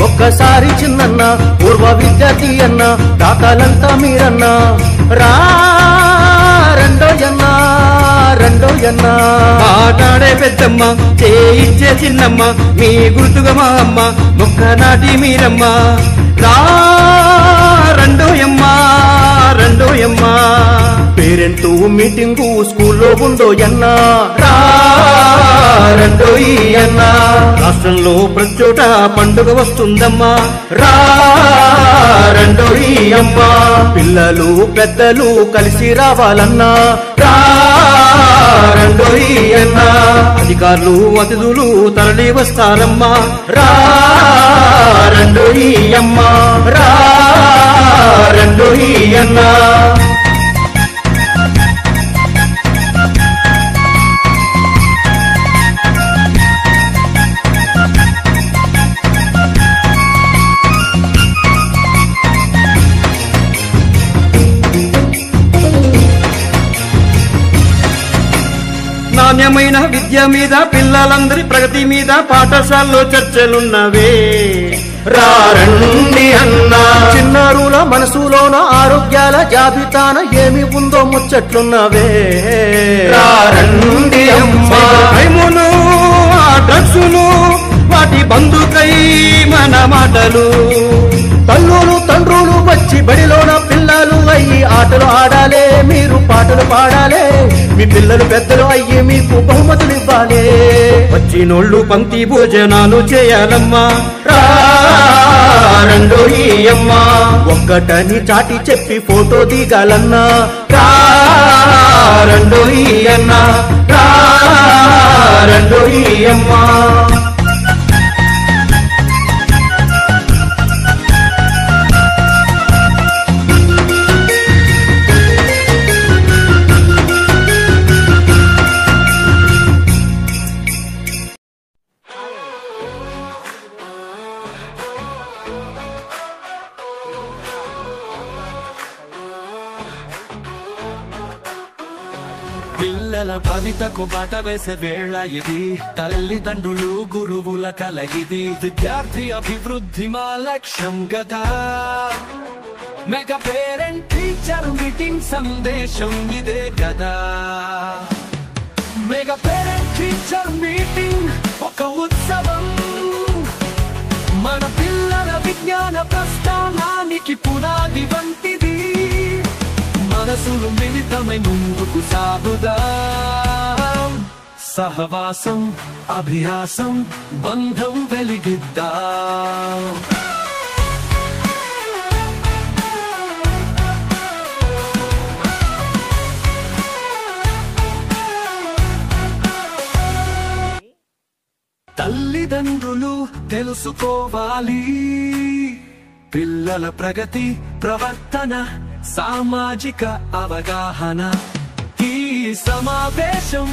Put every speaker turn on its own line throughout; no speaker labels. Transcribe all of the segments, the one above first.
ఒక్కసారి చిన్నన్న పూర్వ విద్యార్థి అన్న దాతలంతా మీరన్న రా రెండోయన్న రెండోయన్న
మాట్లాడే పెద్దమ్మ చేయించే చిన్నమ్మ మీ గుర్తుగా మా అమ్మ మొక్క నాటి మీరమ్మ రా రెండోయమ్మ రెండోయమ్మ
పేరెంటు మీటింగు స్కూల్లో ఉందోయన్న రా రెండోయన్న
రాష్ట్రంలో ప్రచోట పండుగ వస్తుందమ్మా రా రెండోయమ్మ
పిల్లలు పెద్దలు కలిసి రావాలన్నా రా రెండోయన్న
అధికారులు అతిథులు తరలి వస్తారమ్మా
రా రెండోయమ్మ రా రెండోయన్న
నాణ్యమైన విద్య మీద పిల్లలందరి ప్రగతి మీద పాఠశాలలో చర్చలున్నవే
రండి అన్నా చిన్నారుల మనసులోన ఆరోగ్యాల జాబితాన ఏమి ఉందో ముచ్చట్లున్నవే రండి అమ్మా
భయమును ఆ డ్రగ్సును వాటి బంధుకై మన మాటలు
తల్లులు తండ్రులు వచ్చి బడిలోన పిల్లలు అయ్యి ఆటలు ఆడాలే మీరు పాటలు పాడాలే మీ పిల్లలు పెద్దలు అయ్యి మీకు బహుమతులు ఇవ్వాలే
వచ్చినోళ్ళు పంక్తి భోజనాలు చేయాలమ్మా
రెండోయమ్మ ఒక్కటని చాటి చెప్పి ఫోటో దిగాలన్నా రెండోయన్న రెండోయమ్మ
పిల్లల భవితకు బాట వేసే వేళ ఇది తల్లిదండ్రులు గురువుల కలయిది విద్యార్థి అభివృద్ధి మా లక్ష్యం గదా మెగా పేరెంట్ టీచర్ మీటింగ్ సందేశం ఇదే గదా మెగా పేరెంట్ టీచర్ మీటింగ్ ఒక ఉత్సవం మన పిల్లల విజ్ఞాన ప్రస్థానానికి పునాది వంటిది మనసులు మిళితమై ముందుకు సాగుదాం సహవాసం అభ్యాసం బంధం వెలిగిద్దాం తల్లిదండ్రులు తెలుసుకోవాలి పిల్లల ప్రగతి ప్రవర్తన సామాజిక అవగాహన ఈ సమావేశం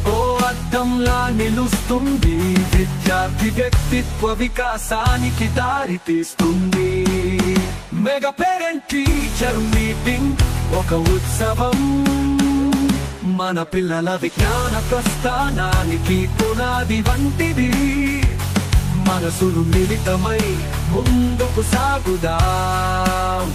ఓ అద్దంలా నిలుస్తుంది విద్యార్థి వ్యక్తిత్వ వికాసానికి దారి తీస్తుంది మెగా పేరెంట్ టీచర్ మీటింగ్ ఒక ఉత్సవం మన పిల్లల విజ్ఞాన ప్రస్థానానికి పునాది వంటిది మనసులు మిళితమై ముందుకు సాగుదాం